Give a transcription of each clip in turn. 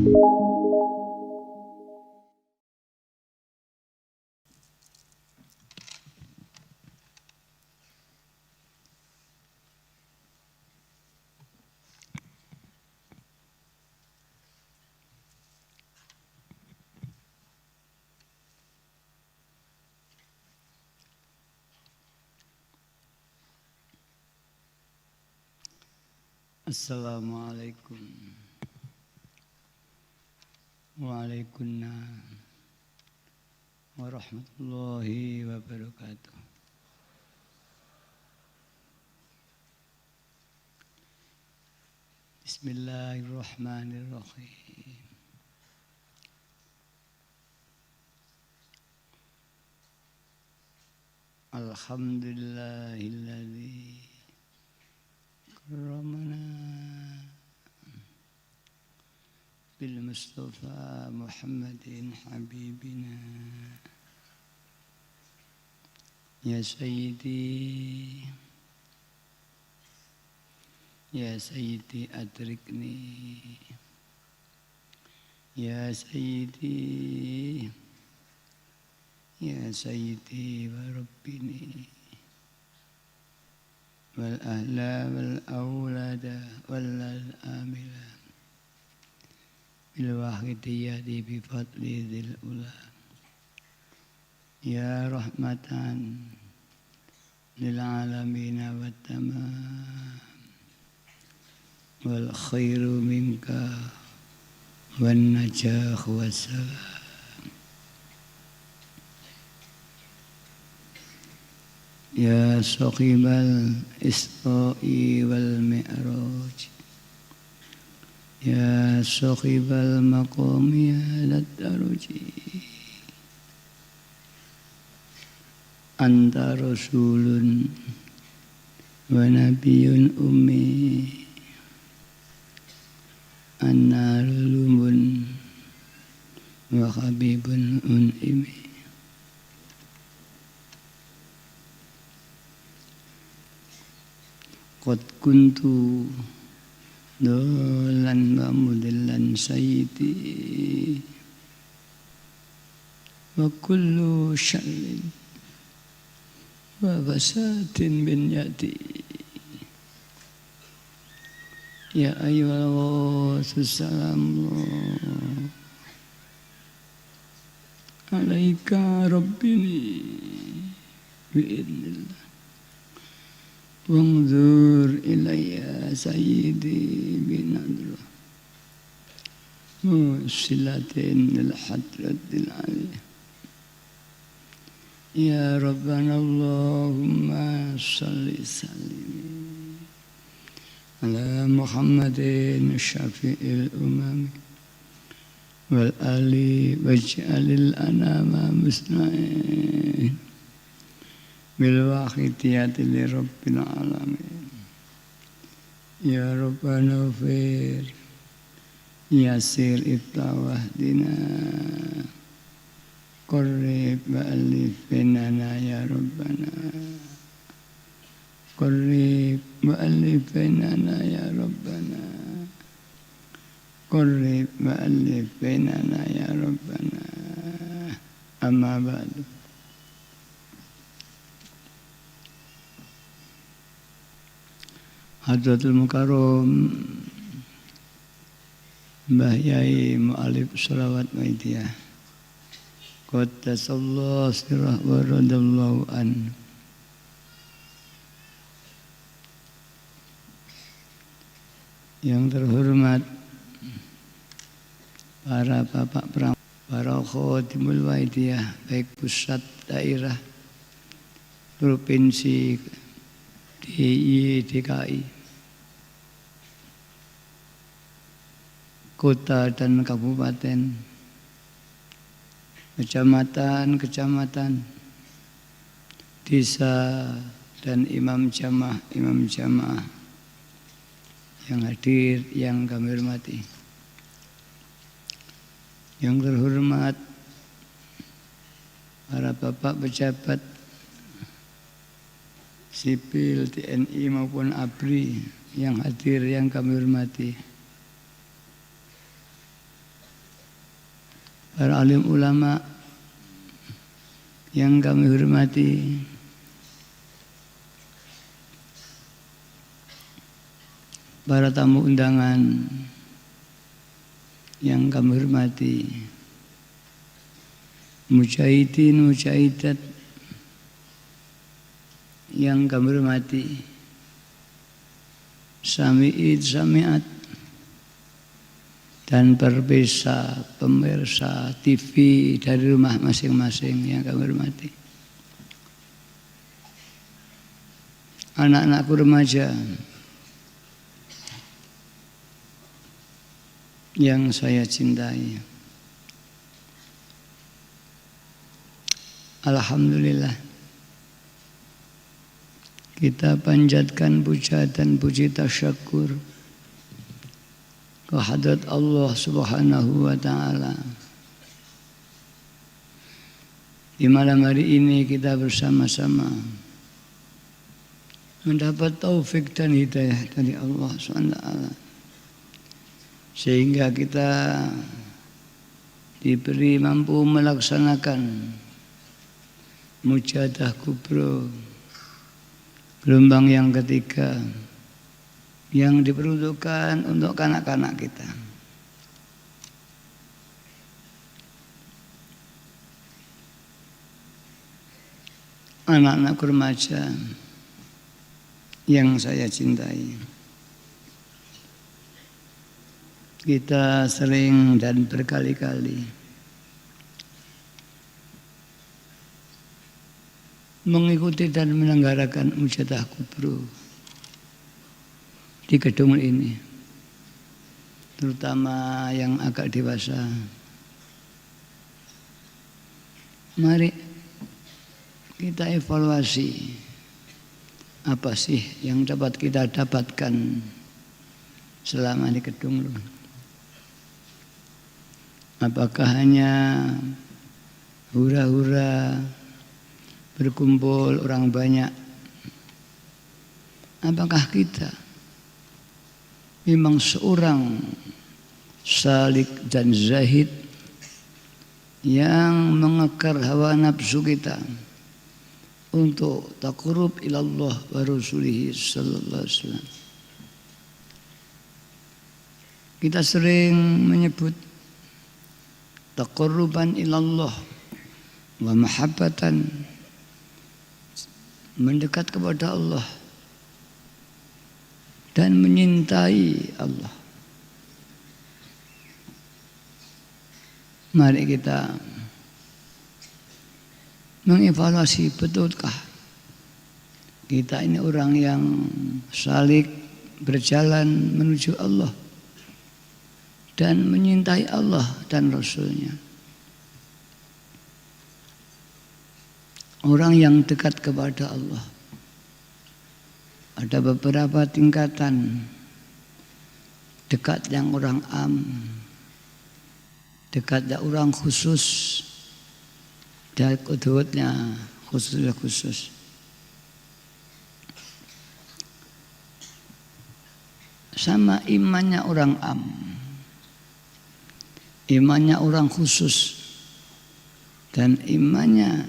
Assalamualaikum Waalaikumsalam warahmatullahi wabarakatuh. Bismillahirrahmanirrahim. Alhamdulillahilladzi karramana bil Mustafa Muhammadin habibina ya sayyidi adrikni ya sayyidi wa rabbini wal ahla wal awlada wal amila bil wahidiyati bi fadli dzil ula ya rahmatan lil alamin wa tamam wal khairu minka wan najah wassalam. Ya sahibal isra'i wal mi'raj ya sahibal maqami ala daruji anta rasulun wa nabiyyun ummi anna lumun wa habibun un'imi. Qad kuntu dolan wa mudillan sayyidi wa kullu syarrin wa fasadin bin yati ya ayyuhal wassalamu alaika rabbini bi'idnillah wanzur ilayya sayyidi binadru musilatin lil hadratil aliyah ya rabbana allahumma salli sallim ala muhammadin syafi'il umami wal ali waj'alil anama musna'in bil wahidiyati li rabbil alamin ya rabbana fir yasir ibtawahdina qarrib ba'alif bainana ya rabbana qarrib ba'alif bainana ya rabbana qarrib ba'alif bainana ya rabbana amma ba'du. Hadratul Mukarram Mbah Yai Mu'alif Sholawat Maidiyah Qaddasallahu sirrah wa radallahu an. Yang terhormat para bapak peramal, para khodimul Maidiyah baik pusat, daerah, provinsi, DIY, DKI, kota dan kabupaten, kecamatan, desa dan imam jamaah yang hadir, yang kami hormati. Yang terhormat para bapak pejabat sipil, TNI maupun ABRI yang hadir, yang kami hormati. para alim ulama yang kami hormati, para tamu undangan yang kami hormati, mujahidin, mujahidat yang kami hormati, sami'id, sami'at, dan pemirsa TV dari rumah masing-masing yang kami hormati. Anak-anakku remaja yang saya cintai. Alhamdulillah, kita panjatkan puja dan puji tasyakur kehadrat Allah Subhanahu wa Ta'ala. Di malam hari ini kita bersama-sama mendapat taufik dan hidayah dari Allah Subhanahu wa Ta'ala, sehingga kita diberi mampu melaksanakan mujahadah kubro gelombang yang ketiga yang diperuntukkan untuk kanak-kanak kita. Anak-anak remaja yang saya cintai. Kita sering dan berkali-kali mengikuti dan menyelenggarakan mujahadah kubro di gedung ini, terutama yang agak dewasa. Mari kita evaluasi apa sih yang dapat kita dapatkan selama di gedung ini. Apakah hanya hura-hura berkumpul orang banyak? Apakah kita memang seorang salik dan zahid yang mengekar hawa nafsu kita untuk taqarrub ilallah wa rasulih sallallahu alaihi wasallam? Kita sering menyebut taqarruban ilallah wa mahabbatan, mendekat kepada Allah dan menyintai Allah. Mari kita mengevaluasi, betulkah kita ini orang yang salik berjalan menuju Allah dan menyintai Allah dan Rasulnya. Orang yang dekat kepada Allah ada beberapa tingkatan. Dekat yang orang am, dekat yang orang khusus, dan kedua khusus. Sama imannya orang am, imannya orang khusus, dan imannya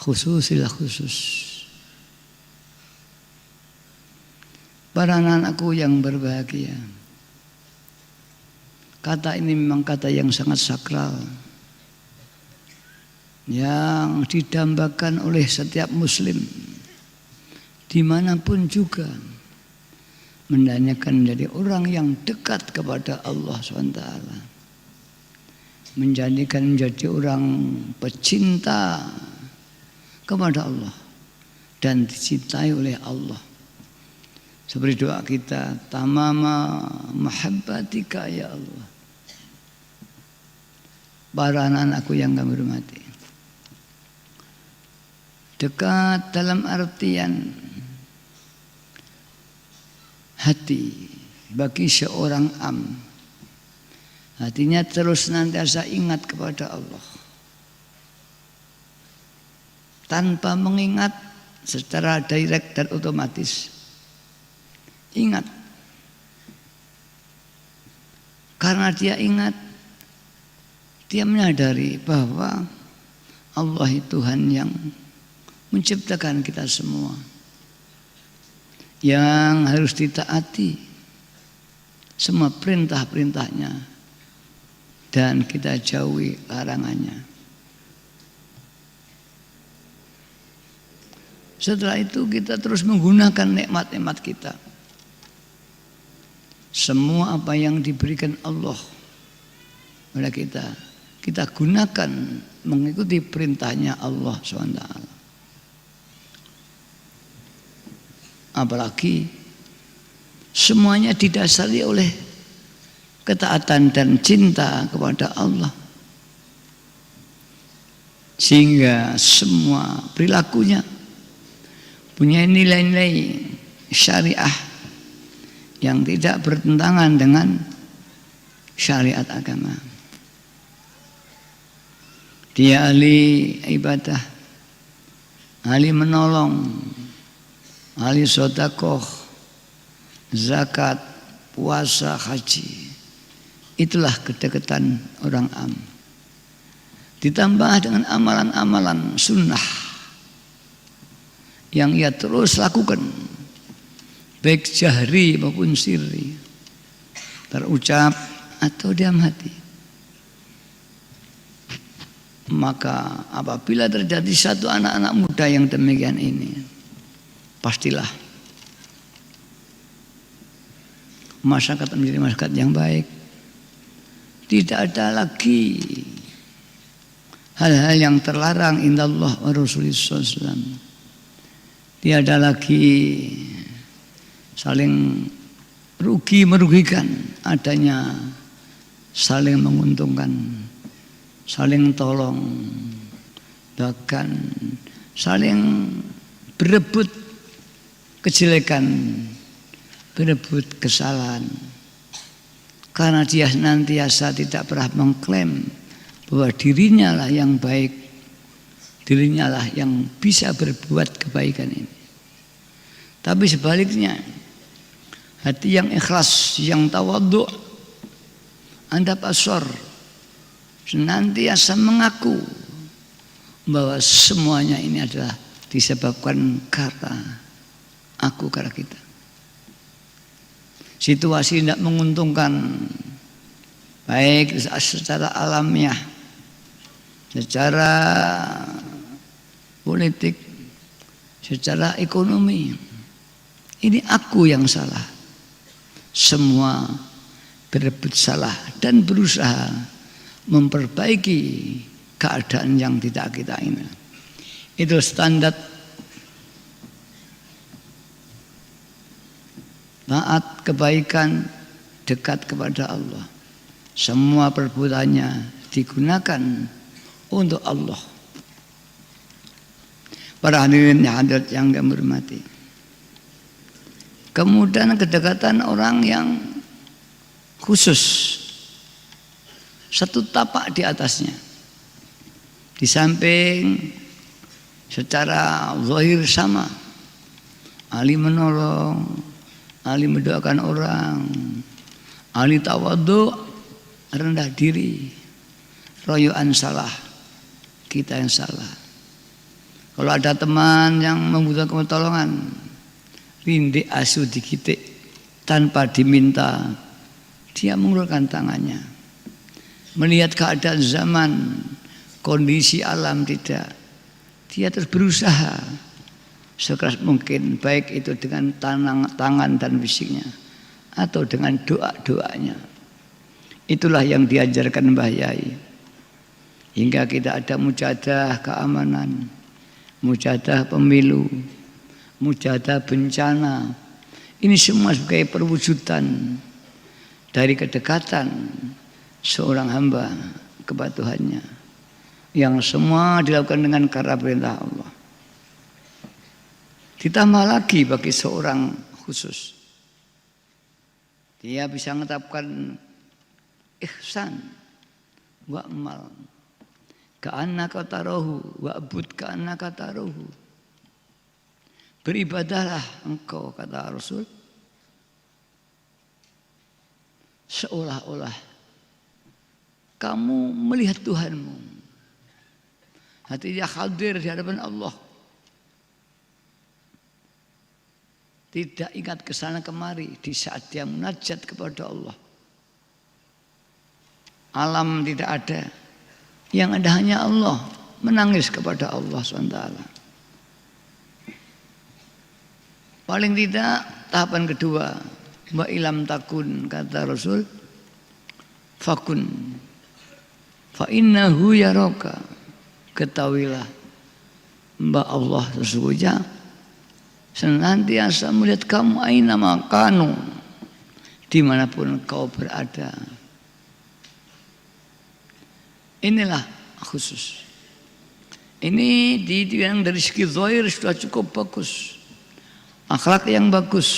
khususilah khusus. Para anak-anakku yang berbahagia, kata ini memang kata yang sangat sakral, yang didambakan oleh setiap muslim dimanapun juga, menanyakan menjadi orang yang dekat kepada Allah SWT, menjadikan menjadi orang pecinta kepada Allah dan dicintai oleh Allah. Seperti doa kita, tamama mahabbatika ya Allah. Para anak-anakku yang kami hormati, dekat dalam artian hati bagi seorang am. Hatinya terus senantiasa ingat kepada Allah, tanpa mengingat secara direct dan otomatis. Ingat, karena dia ingat Dia menyadari bahwa Allah itu Tuhan yang menciptakan kita semua, yang harus ditaati semua perintah-perintahnya dan kita jauhi larangannya. Setelah itu kita terus menggunakan nikmat-nikmat kita. Semua apa yang diberikan Allah pada kita, kita gunakan mengikuti perintahnya Allah SWT. Apalagi semuanya didasari oleh ketaatan dan cinta kepada Allah, sehingga semua perilakunya punya nilai-nilai syariah yang tidak bertentangan dengan syariat agama. Dia ahli ibadah, ahli menolong, ahli sedekah, zakat, puasa, haji. Itulah kedekatan orang am. Ditambah dengan amalan-amalan sunnah yang ia terus lakukan, baik jahri maupun sirri, terucap atau diam hati. Maka apabila terjadi satu anak-anak muda yang demikian ini, pastilah masyarakat menjadi masyarakat yang baik. Tidak ada lagi hal-hal yang terlarang indallah wa rasulih SAW. Tiada lagi saling rugi merugikan, adanya saling menguntungkan, saling tolong, bahkan saling berebut kejelekan, berebut kesalahan. Karena dia senantiasa tidak pernah mengklaim bahwa dirinya lah yang baik, dirinya lah yang bisa berbuat kebaikan ini. Tapi sebaliknya, hati yang ikhlas, yang tawadhu, anda pasor, senantiasa mengaku bahwa semuanya ini adalah disebabkan karena aku, karena kita. Situasi tidak menguntungkan, baik secara alamiah, secara politik, secara ekonomi. Ini aku yang salah. Semua berebut salah dan berusaha memperbaiki keadaan yang tidak kita ingin. Itu standar taat, kebaikan, dekat kepada Allah. Semua perbuatannya digunakan untuk Allah. Para hadirin yang kami hormati. Kemudian kedekatan orang yang khusus, satu tapak di atasnya. Di samping secara zahir sama, ahli menolong, ahli mendoakan orang, ahli tawadhu, rendah diri, royoan salah, kita yang salah. Kalau ada teman yang membutuhkan pertolongan, rindik asu dikitik tanpa diminta, dia mengulurkan tangannya. Melihat keadaan zaman, kondisi alam tidak, dia terus berusaha sekeras mungkin, baik itu dengan tangan dan fisiknya atau dengan doa-doanya. Itulah yang diajarkan Mbah Yai. Hingga kita ada mujahadah keamanan, mujahadah pemilu, mujahadah bencana. Ini semua sebagai perwujudan dari kedekatan seorang hamba kepada Tuhannya, yang semua dilakukan dengan karena perintah Allah. Ditambah lagi bagi seorang khusus, dia bisa menetapkan ihsan wa amal ka'annaka tarahu wa'bud ka'annaka tarahu. Beribadahlah engkau, kata Rasul, seolah-olah kamu melihat Tuhanmu. Hatinya hadir di hadapan Allah. Tidak ingat kesana kemari di saat dia munajat kepada Allah. Alam tidak ada. Yang ada hanya Allah. Menangis kepada Allah SWT. Paling tidak tahapan kedua. Wa ilam takun, kata Rasul. Fakun. Fa innahu yaraka. Ketahuilah. Mbak Allah sesungguhnya senantiasa melihat kamu aina makanu. Dimanapun kau berada. Inilah khusus. Ini yang dari segi zahir sudah cukup bagus. Akhlak yang bagus.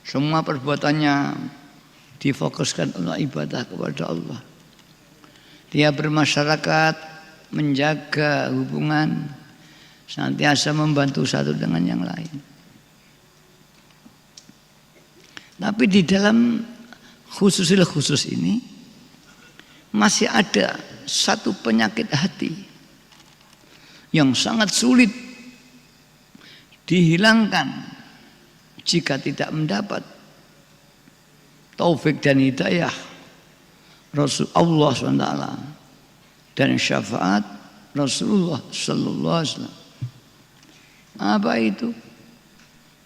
Semua perbuatannya difokuskan untuk ibadah kepada Allah. Dia bermasyarakat, menjaga hubungan, senantiasa membantu satu dengan yang lain. Tapi di dalam khusus ini masih ada satu penyakit hati yang sangat sulit dihilangkan jika tidak mendapat taufik dan hidayah Rasulullah SWT dan syafaat Rasulullah Sallallahu Alaihi Wasallam. Apa itu?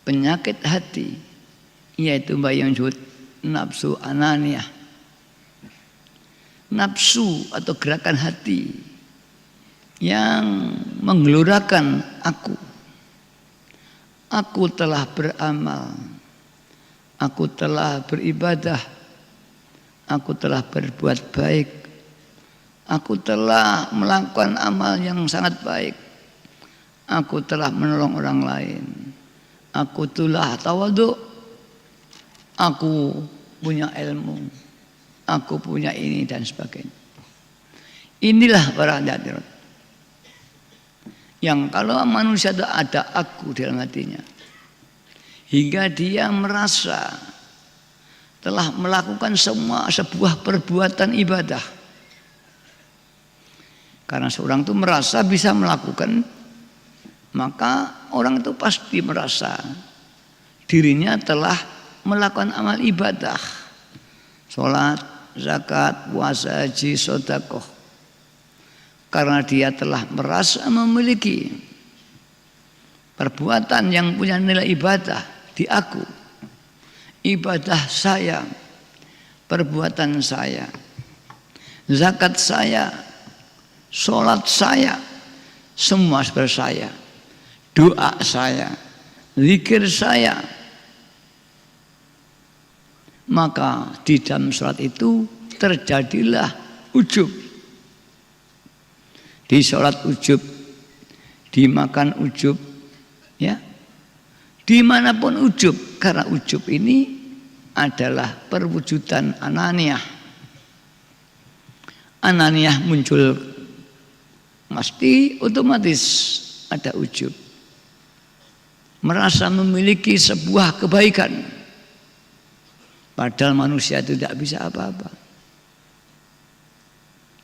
Penyakit hati, yaitu yang disebut nafsu ananiyah. Nafsu atau gerakan hati yang menggelurakan aku. Aku telah beramal, aku telah beribadah, aku telah berbuat baik, aku telah melakukan amal yang sangat baik, aku telah menolong orang lain, aku telah tawadhu, aku punya ilmu, aku punya ini dan sebagainya. Inilah para hadirin yang kalau manusia itu ada aku di dalam hatinya, hingga dia merasa telah melakukan sebuah perbuatan ibadah. Karena seorang itu merasa bisa melakukan, maka orang itu pasti merasa dirinya telah melakukan amal ibadah. Sholat, zakat, puasa, haji, sedekah. Karena dia telah merasa memiliki perbuatan yang punya nilai ibadah di aku. Ibadah saya, perbuatan saya, zakat saya, sholat saya, semua seperti saya, doa saya, zikir saya. Maka di dalam sholat itu terjadilah ujub. Di sholat ujub, dimakan ujub, ya, dimanapun ujub, karena ujub ini adalah perwujudan ananiyah. Ananiyah muncul, pasti otomatis ada ujub. Merasa memiliki sebuah kebaikan, padahal manusia itu tidak bisa apa-apa.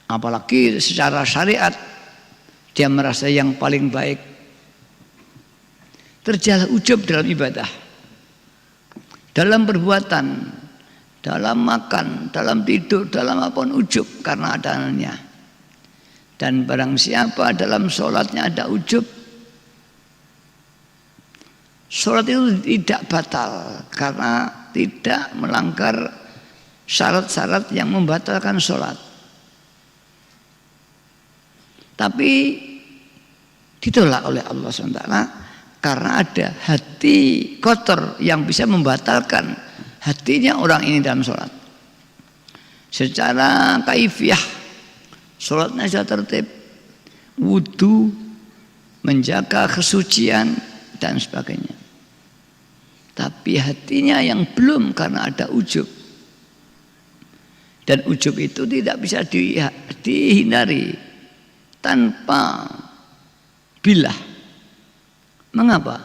Apalagi secara syariat dia merasa yang paling baik. Terjadi ujub dalam ibadah, dalam perbuatan, dalam makan, dalam tidur, dalam apapun ujub karena adanya. Dan barang siapa dalam sholatnya ada ujub, sholat itu tidak batal karena tidak melanggar syarat-syarat yang membatalkan sholat. Tapi ditolak oleh Allah SWT karena ada hati kotor yang bisa membatalkan hatinya orang ini dalam sholat. Secara kaifiyah sholatnya sudah tertib, wudu, menjaga kesucian dan sebagainya. Tapi hatinya yang belum karena ada ujub. Dan ujub itu tidak bisa dihindari tanpa bilah. Mengapa?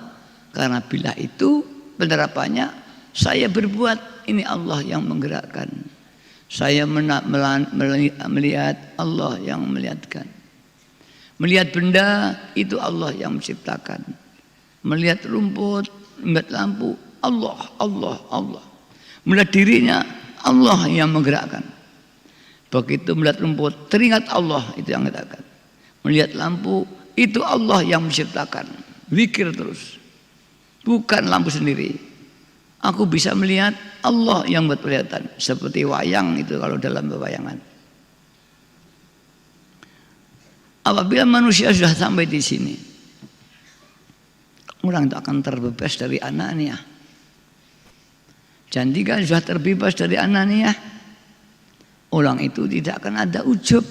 Karena bilah itu penerapannya saya berbuat, ini Allah yang menggerakkan. Saya melihat Allah yang melihatkan. Melihat benda itu Allah yang menciptakan. Melihat rumput, melihat lampu, Allah, Allah, Allah. Melihat dirinya, Allah yang menggerakkan. Begitu melihat rumput, teringat Allah, itu yang menggerakkan. Melihat lampu, itu Allah yang menciptakan. Zikir terus. Bukan lampu sendiri. Aku bisa melihat Allah yang buat kelihatan. Seperti wayang itu kalau dalam pewayangan. Apabila manusia sudah sampai di sini, orang itu akan terbebas dari anania. Dan jika sudah terbebas dari anania, orang itu tidak akan ada ujub.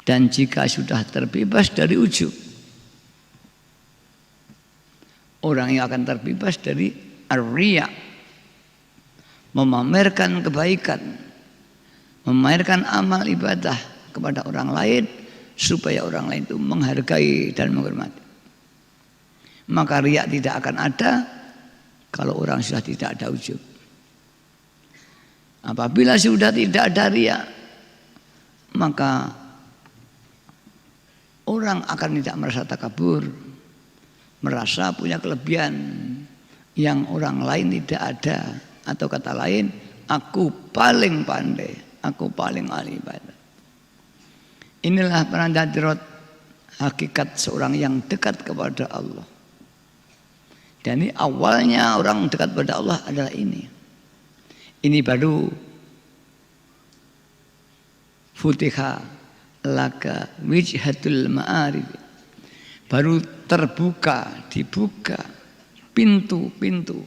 Dan jika sudah terbebas dari ujub, orang yang akan terbebas dari ar-riya, memamerkan kebaikan, memamerkan amal ibadah kepada orang lain supaya orang lain itu menghargai dan menghormati. Maka riya tidak akan ada kalau orang sudah tidak ada ujub. Apabila sudah tidak ada riya, maka orang akan tidak merasa takabur, merasa punya kelebihan yang orang lain tidak ada, atau kata lain, aku paling pandai, aku paling ahli ibadah. Inilah penanda hakikat seorang yang dekat kepada Allah. Dan ini awalnya orang dekat kepada Allah adalah ini. Ini baru futiha laka wijhatul ma'arif. Baru terbuka, dibuka pintu-pintu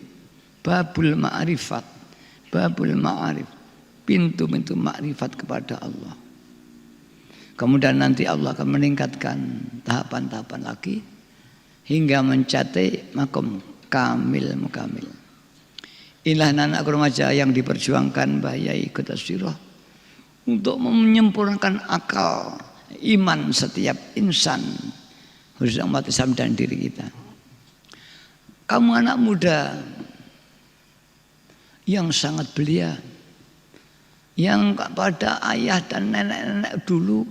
babul ma'rifat, babul ma'arif, pintu-pintu ma'rifat kepada Allah. Kemudian nanti Allah akan meningkatkan tahapan-tahapan lagi hingga mencapai makom kamil mukamil. Inilah anak remaja yang diperjuangkan Mbah Yai Qudasirah untuk menyempurnakan akal iman setiap insan, khususnya umat Islam dan diri kita. Kamu anak muda yang sangat belia, yang pada ayah dan nenek-nenek dulu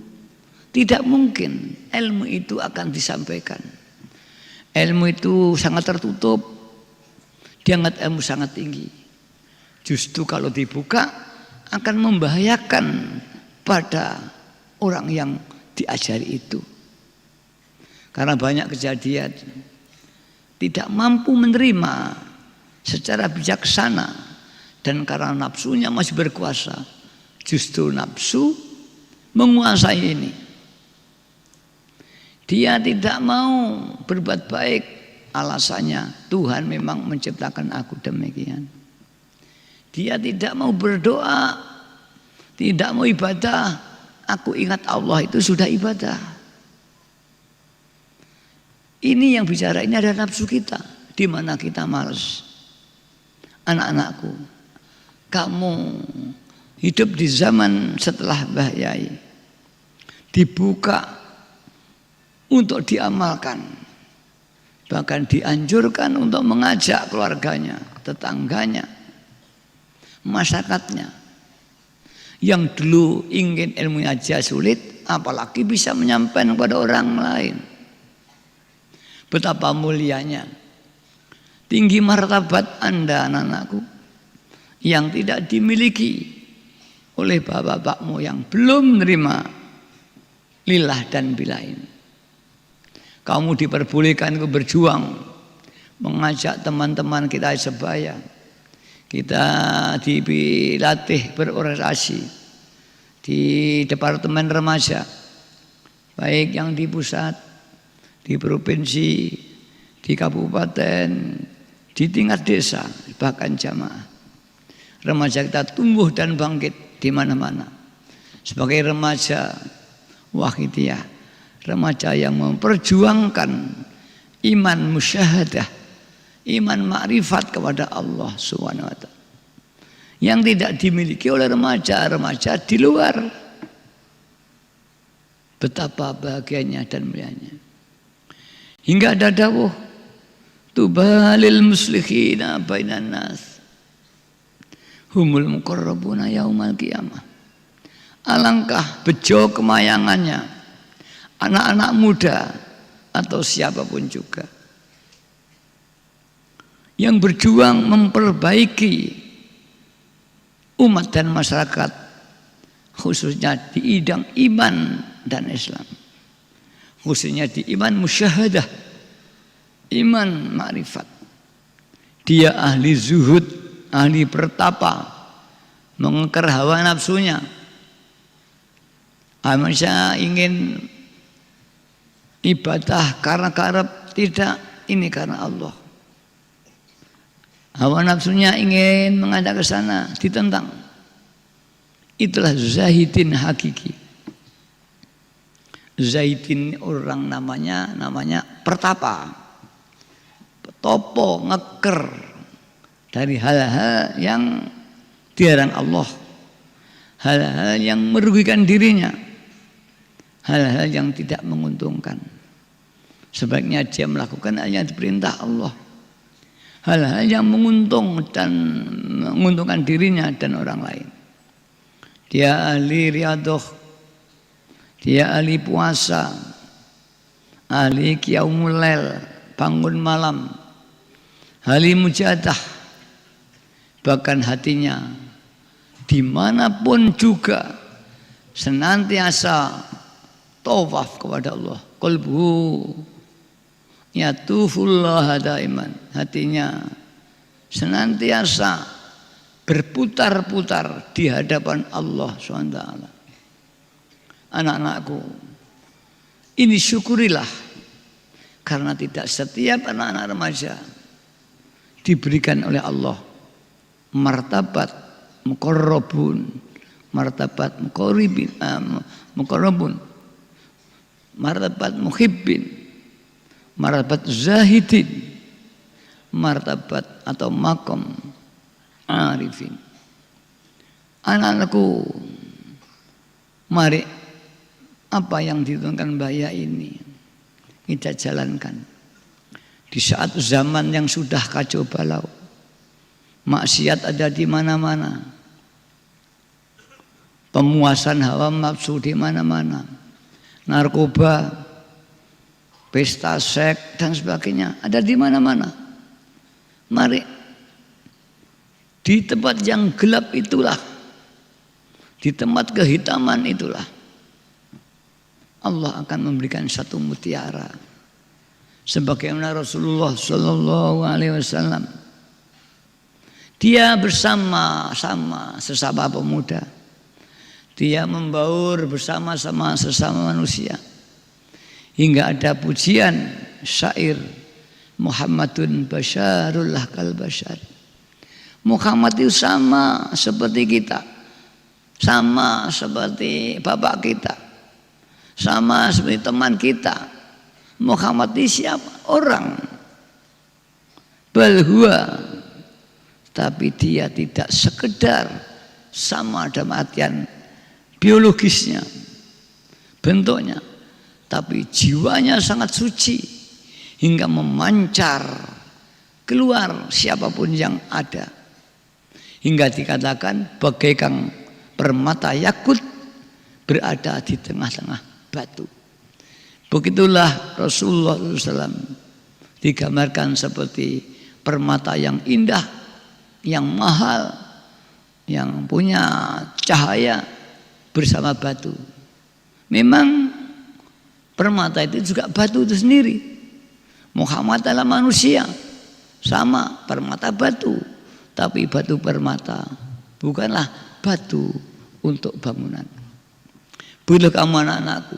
tidak mungkin ilmu itu akan disampaikan. Ilmu itu sangat tertutup, dianggap ilmu sangat tinggi. Justru kalau dibuka akan membahayakan pada orang yang diajari itu. Karena banyak kejadian tidak mampu menerima secara bijaksana, dan karena nafsunya masih berkuasa, justru nafsu menguasai ini. Dia tidak mau berbuat baik, alasannya Tuhan memang menciptakan aku demikian. Dia tidak mau berdoa, tidak mau ibadah, aku ingat Allah itu sudah ibadah. Ini yang bicara ini adalah nafsu kita, di mana kita malas. Anak-anakku, kamu hidup di zaman setelah Mbah Yai, dibuka untuk diamalkan, bahkan dianjurkan untuk mengajak keluarganya, tetangganya, masyarakatnya. Yang dulu ingin ilmunya aja sulit, apalagi bisa menyampaikan kepada orang lain. Betapa mulianya, tinggi martabat Anda anak-anakku, yang tidak dimiliki oleh bapak-bapakmu yang belum menerima lillah dan billah ini. Kamu diperbolehkan untuk berjuang, mengajak teman-teman kita sebaya. Kita dilatih berorganisasi di departemen remaja, baik yang di pusat, di provinsi, di kabupaten, di tingkat desa, bahkan jamaah. Remaja kita tumbuh dan bangkit di mana-mana. Sebagai remaja wahidiyah, remaja yang memperjuangkan iman musyahadah, iman makrifat kepada Allah Subhanahu wa ta'ala, yang tidak dimiliki oleh remaja-remaja di luar. Betapa bahagianya dan mulianya. Hingga ada dawuh, tubalil muslihina bainan nas humul muqarrabuna yaumal qiyamah. Alangkah bejo kemayangannya anak-anak muda atau siapapun juga yang berjuang memperbaiki umat dan masyarakat, khususnya di bidang iman dan Islam, khususnya di iman musyahadah, iman ma'rifat. Dia ahli zuhud, ahli bertapa, mengekar hawa nafsunya. Manusia ingin ibadah karena tidak, ini karena Allah. Hawa nafsunya ingin mengajak ke sana, ditentang. Itulah zahidin hakiki. Zahidin orang namanya pertapa, topo, ngeker dari hal-hal yang dilarang Allah, hal-hal yang merugikan dirinya, hal-hal yang tidak menguntungkan. Sebaiknya dia melakukan hal yang diperintah Allah, hal-hal yang menguntungkan dirinya dan orang lain. Dia ahli riyadhah, dia ahli puasa, ahli qiyamul lail, bangun malam, ahli mujahadah. Bahkan hatinya dimanapun juga senantiasa tawaf kepada Allah. Qalbuhu yatufullah daiman, hatinya senantiasa berputar-putar di hadapan Allah SWT. Anak-anakku, ini syukurilah, karena tidak setiap anak-anak remaja diberikan oleh Allah martabat muqarrabun, martabat muqarrabun, martabat muhibbin, martabat zahidin, martabat atau makom arifin. Anak-anakku, mari apa yang ditentukan Mbaya ini kita jalankan. Di saat zaman yang sudah kacau balau, maksiat ada di mana-mana, pemuasan hawa nafsu di mana-mana, narkoba, pesta seks dan sebagainya ada di mana-mana. Mari di tempat yang gelap itulah, di tempat kehitaman itulah, Allah akan memberikan satu mutiara. Sebagaimana Rasulullah Sallallahu Alaihi Wasallam, dia bersama-sama sesama pemuda, dia membaur bersama-sama sesama manusia, hingga ada pujian syair, Muhammadun basyarullah kal basyar. Muhammad itu sama seperti kita, sama seperti bapak kita, sama seperti teman kita. Muhammad itu siapa? Orang. Bal huwa, tapi dia tidak sekedar sama dalam artian biologisnya, bentuknya, tapi jiwanya sangat suci hingga memancar keluar siapapun yang ada, hingga dikatakan bagaikan permata yakut berada di tengah-tengah batu. Begitulah Rasulullah SAW digambarkan seperti permata yang indah, yang mahal, yang punya cahaya bersama batu. Memang permata itu juga batu itu sendiri. Muhammad adalah manusia, sama permata batu, tapi batu permata, bukanlah batu untuk bangunan. Bila kamu anak-anakku,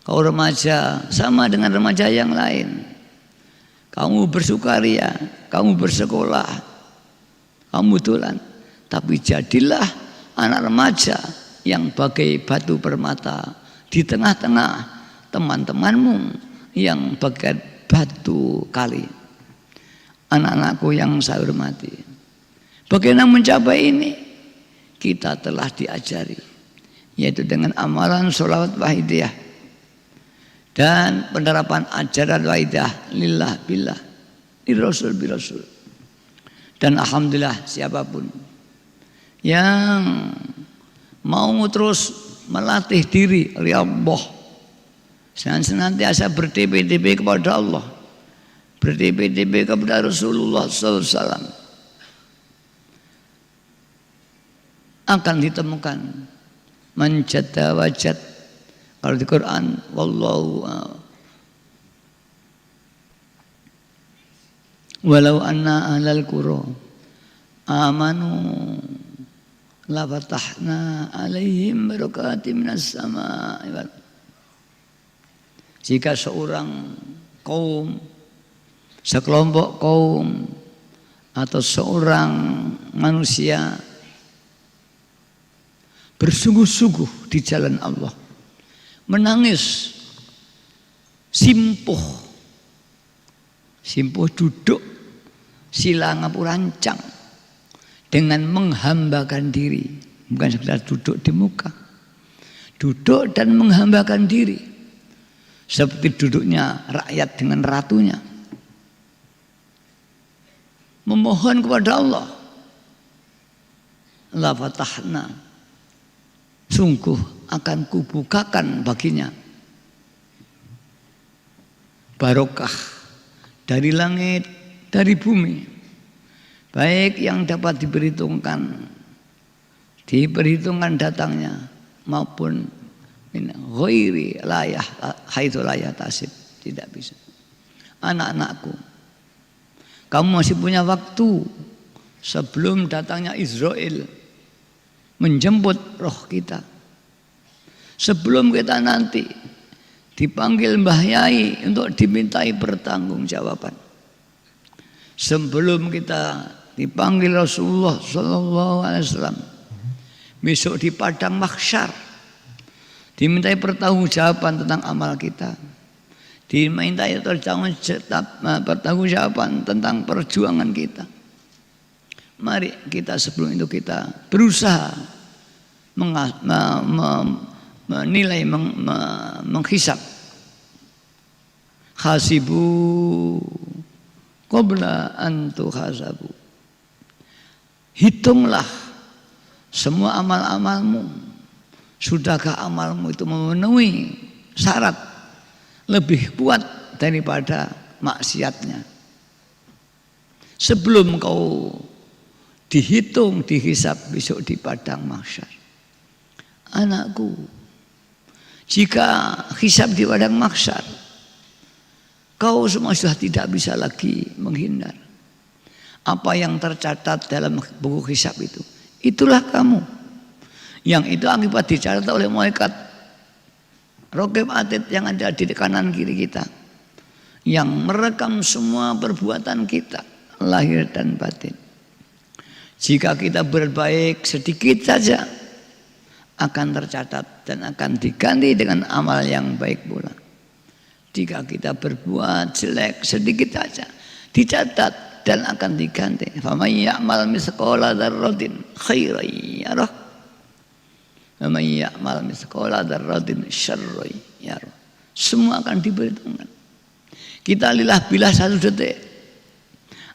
kau remaja sama dengan remaja yang lain, kamu bersukaria, kamu bersekolah, kamu betulan, tapi jadilah anak remaja yang bagai batu permata di tengah-tengah teman-temanmu yang bagai batu kali. Anak-anakku yang saya hormati, bagaimana mencapai ini? Kita telah diajari, yaitu dengan amalan sholawat wahidiyah dan penerapan ajaran wahidiyah lillah billah, di rasul bi rasul. Dan alhamdulillah siapapun yang mau terus melatih diri oleh Allah, senantiasa bertp-tp kepada Allah, bertp-tp kepada Rasulullah SAW, akan ditemukan manjada wajad. Kalau di Quran, wallahu walau anna ahlal qura amanu la fatahna alaihim barakatim minas sama'i wal. Jika seorang kaum, sekelompok kaum atau seorang manusia bersungguh-sungguh di jalan Allah, menangis, simpuh duduk sila ngapurancang dengan menghambakan diri, bukan sekedar duduk di muka, duduk dan menghambakan diri seperti duduknya rakyat dengan ratunya, memohon kepada Allah, la fatahna, sungguh akan kubukakan baginya barokah dari langit, dari bumi, baik yang dapat diperhitungkan datangnya maupun min ghairi layah haitsu la yahtasib, tidak bisa. Anak-anakku, kamu masih punya waktu sebelum datangnya Israel menjemput roh kita, sebelum kita nanti dipanggil Mbah Yai untuk dimintai pertanggungjawaban, sebelum kita dipanggil Rasulullah Sallallahu Alaihi Wasallam besok di padang mahsyar, dimintai pertanggungjawaban tentang amal kita, dimintai pertanggungjawaban tentang perjuangan kita. Mari kita sebelum itu kita berusaha menilai, menghisab. Hasibu qabla an tuhasabu. Hitunglah semua amal-amalmu. Sudahkah amalmu itu memenuhi syarat lebih kuat daripada maksiatnya? Sebelum kau dihitung, dihisab besok di padang mahsyar. Anakku, jika hisab di padang mahsyar, kau semua sudah tidak bisa lagi menghindar. Apa yang tercatat dalam buku hisab itu, itulah kamu. Yang itu akibat dicatat oleh malaikat Raqib Atid yang ada di kanan kiri kita, yang merekam semua perbuatan kita, lahir dan batin. Jika kita berbaik sedikit saja, akan tercatat dan akan diganti dengan amal yang baik pula. Jika kita berbuat jelek sedikit saja, dicatat dan akan diganti. Faman ya'mal mithqala dzarratin khairan yarah, waman ya'mal mithqala dzarratin syarran yarah. Semua akan diperhitungkan. Kita lilah bilah satu detik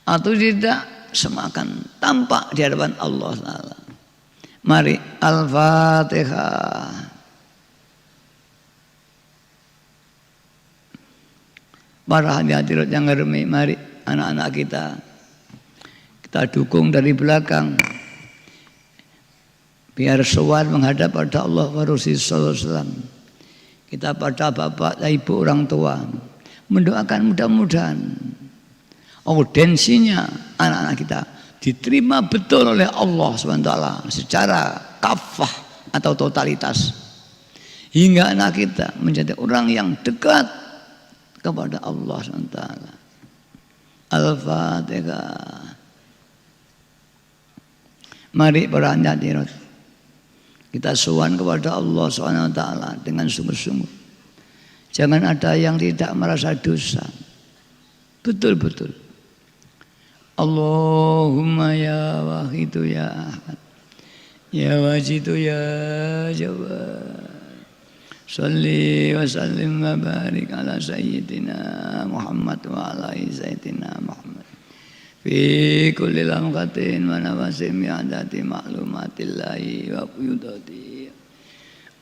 atau tidak, semua akan tampak di hadapan Allah Ta'ala. Mari Al-Fatihah. Para hadirin yang ngeremi, mari anak-anak kita dukung dari belakang, biar sowan menghadap pada Allah wa Rasulullah sallallahu alaihi wasallam. Kita pada bapak dan ibu orang tua mendoakan mudah-mudahan audensinya anak-anak kita diterima betul oleh Allah SWT secara kafah atau totalitas, hingga anak kita menjadi orang yang dekat kepada Allah SWT. Al-Fatihah. Mari para hadirin, kita sowan kepada Allah SWT dengan sungguh-sungguh. Jangan ada yang tidak merasa dosa. Betul-betul. Allahumma ya wahidu ya ahad, ya wajidu ya jawad, salli wa sallim wa barik ala sayyidina Muhammad wa ala sayyidina Muhammad fi kulli lamqatin wa nafasin mi'adati ma'lumatillahi wa quyudati.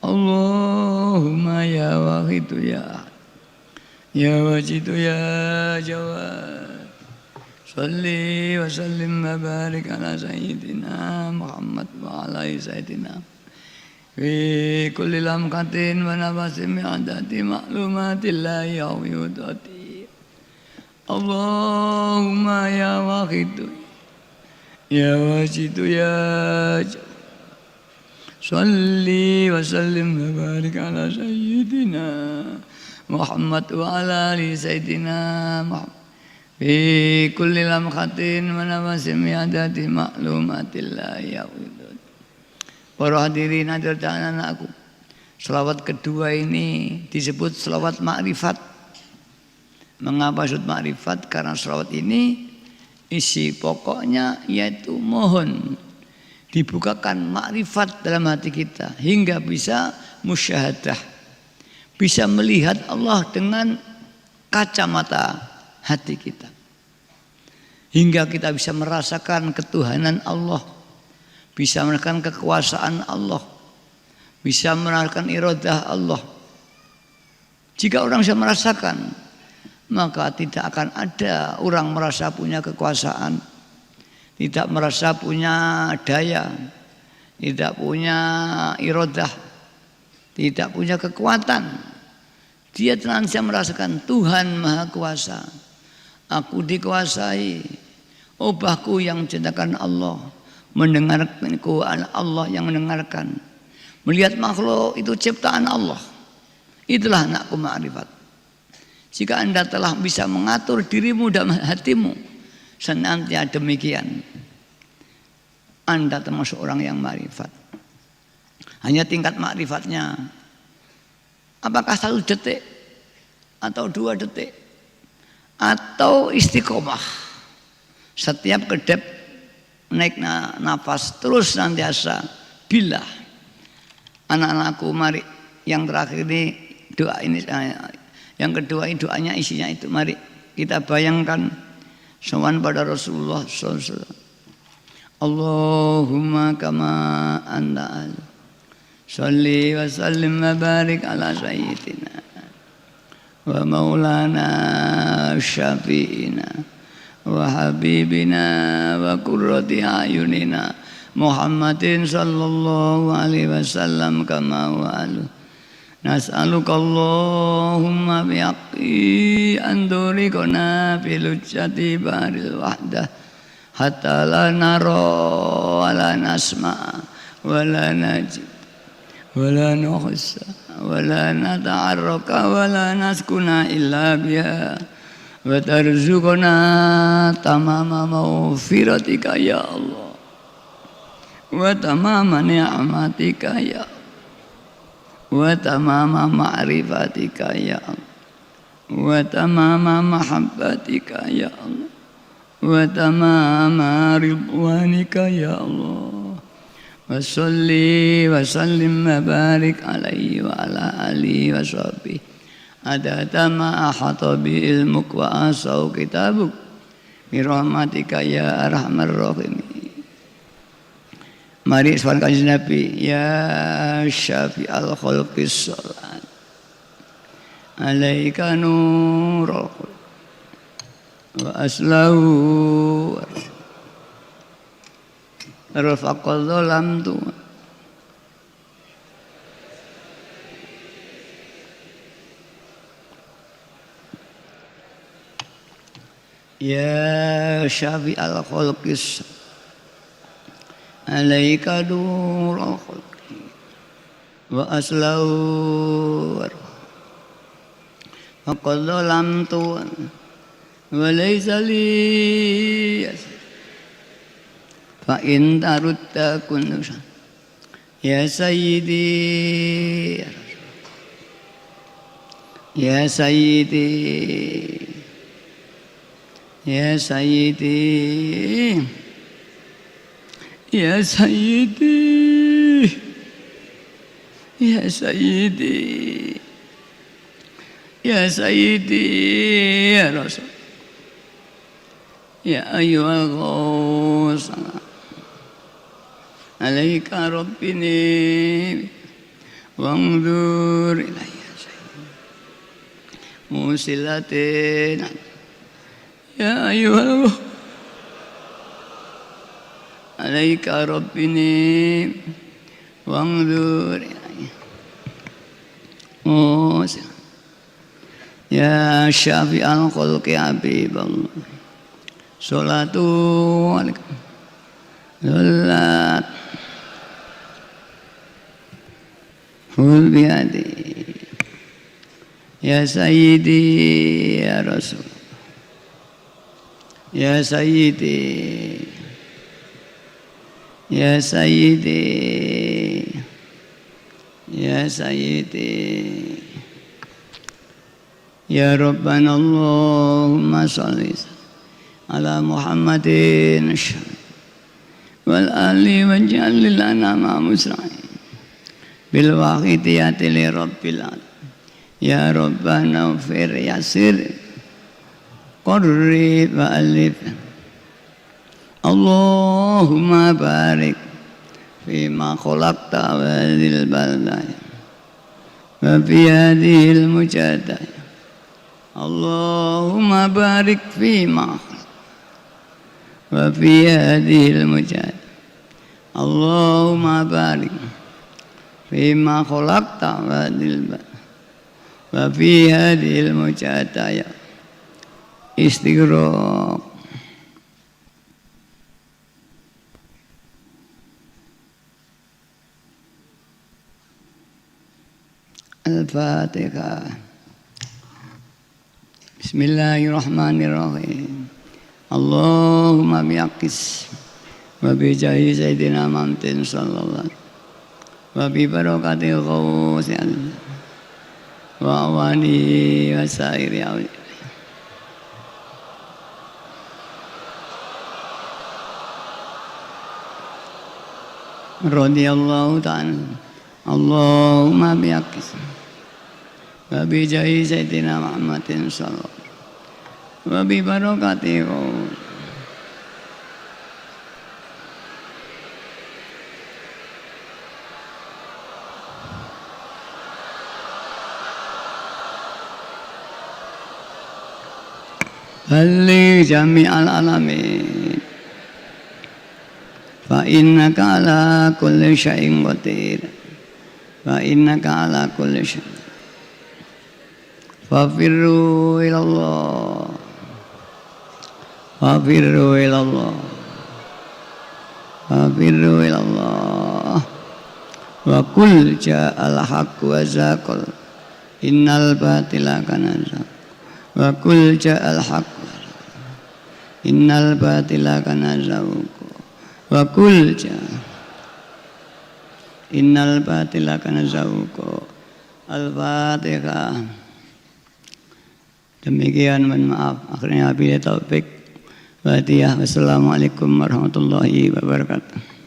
Allahumma ya wahidu ya ahad, ya wajidu ya jawad, salli wa sallim wa barik ala sayyidina Muhammad wa ala sayyidina fi kulli lamqatin wa nafasin mi'adati ma'lumatillahi wa quyudati. Allahumma ya wahidu ya wajidu ya jawad, salli wa sallim wa barik ala sayyidina Muhammad wa ala ali sayyidina Muhammad fi kulli lamqatin wa nafasin mi'adati ma'lumatillahi ya Allah. Para hadirin hadirat anakku, selawat kedua ini disebut selawat ma'rifat. Mengapa disebut ma'rifat? Karena selawat ini isi pokoknya yaitu mohon dibukakan makrifat dalam hati kita hingga bisa musyahadah, bisa melihat Allah dengan kacamata hati kita, hingga kita bisa merasakan ketuhanan Allah, bisa merasakan kekuasaan Allah, bisa merasakan iradah Allah. Jika orang bisa merasakan, maka tidak akan ada orang merasa punya kekuasaan, tidak merasa punya daya, tidak punya iradah, tidak punya kekuatan. Dia senantiasa merasakan Tuhan Maha Kuasa. Aku dikuasai, obahku yang menciptakan Allah, mendengarkanku Allah yang mendengarkan, melihat makhluk itu ciptaan Allah. Itulah anakku ma'rifat. Jika Anda telah bisa mengatur dirimu dan hatimu senantiasa demikian, Anda termasuk orang yang ma'rifat. Hanya tingkat ma'rifatnya, apakah 1 detik atau 2 detik atau istiqomah, setiap kedip naik nafas terus senantiasa billah. Anak-anakku, mari yang terakhir ini doa ini, yang kedua ini doanya isinya itu, mari kita bayangkan sowan pada Rasulullah SAW. Allahumma kama anta salli wa sallim wa barik ala sayyidina wa maulana syafi'ina wa habibina wa qurrati ayunina Muhammadin sallallahu alaihi wasallam kama wa'alu. Nas'aluka Allahumma bihaqqi an turikona bilujjati baril wahdah hatta la nara wa la nasma wa la najid wa la nuhsa wa la nata'arraka wa la naskuna illa biha wa tarzuqna tamama maghfiratika ya Allah wa tamama ni'matika ya Allah wa tamama ma'rifatika ya Allah wa tamama mahabbatika ya Allah wa tamama ridwanika ya Allah wa salli wa sallim wa barik alaihi wa ala alihi wa sahbihi adada ma ahata bi ilmuk wa asau kitabuk bi rahmatika ya arhamar rahimin. Mari salam kanjeng Nabi, ya syafi'al khalqis salat alaika nurul wa aslahu rafaqal zalam tu ya syafi'al khalqis alaika nurul khalqi wa aslahu faqad zalamtu wa laysa li fa in tarudda kullu ya sayyidi ya sayyidi ya sayyidi ya sayyidi ya sayyidi ya sayyidi ya Rasul ya ayyuhal ghaus alaika rabbini wangdur ilayya musilatin ya ayyuhal ghaus alaika rabbini wangdur ilayya musilatin ya syafi'al khalqi habiballah sholatu alaikum sholat ful biadi ya sayyidi ya rasul ya sayyidi ya sayyidi ya sayyidi ya rabbana allahumma sholli ala muhammadin wal ali waj'al lana ma musra'in bil waqitiyati li rabbil alamin ya rabbana fir yasir qurri wa alif allahumma barik fima khalaqta wa dhil balaya wa fi hadhil mujadaya Allahumma barik fima wa fi hadhil mujad Allahumma barik fima khalaqta wa fi hadhil mujadaya istighraq Al-Fatihah. Bismillahirrahmanirrahim. Allahumma biaqis wa bi jahi sayyidina Muhammadin sallallahu alaihi wa bi barakati ghawsi wa awani wa sairi awli radhiyallahu ta'ala. Allahumma biaqis wa bi jahi sayyidina Muhammadin sallallahu wa bi barakatihi balli jami'al alamin fa innaka ala kulli syai'in qadir fa innaka ala kulli syai'in fafirru ilallah fafirru ilallah fafirru ilallah wa kul ja'al haqq wa zaqal innal batila kana zaq wa kul ja'al haqq innal batila kana zaq wa kul ja'a innal batila kana zaq. Al-Fatihah. Demikian, mohon maaf. Akhirnya bila taufik. Wassalamualaikum warahmatullahi wabarakatuh.